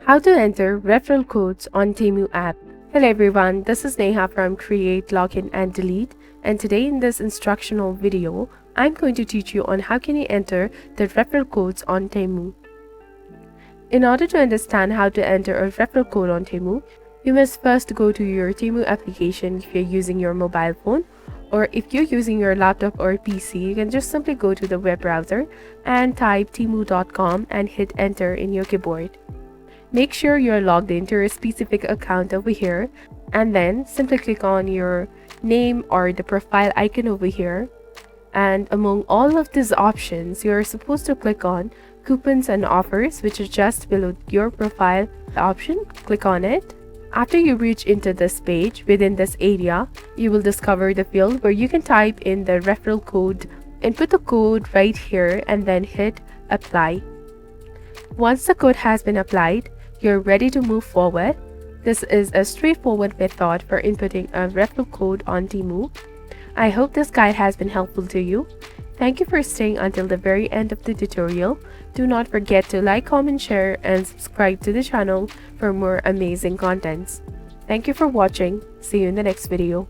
How to enter referral codes on Temu app. Hello everyone, this is Neha from Create, Login and Delete, and today in this instructional video, I'm going to teach you on how can you enter the referral codes on Temu. In order to understand how to enter a referral code on Temu, you must first go to your Temu application if you're using your mobile phone, or if you're using your laptop or PC, you can just simply go to the web browser and type temu.com and hit enter in your keyboard. Make sure you're logged into your specific account over here, and then simply click on your name or the profile icon over here. And among all of these options, you're supposed to click on coupons and offers, which is just below your profile option. Click on it. After you reach into this page, within this area, you will discover the field where you can type in the referral code, input the code right here, and then hit apply. Once the code has been applied, you're ready to move forward. This is a straightforward method for inputting a referral code on Temu. I hope this guide has been helpful to you. Thank you for staying until the very end of the tutorial. Do not forget to like, comment, share, and subscribe to the channel for more amazing contents. Thank you for watching. See you in the next video.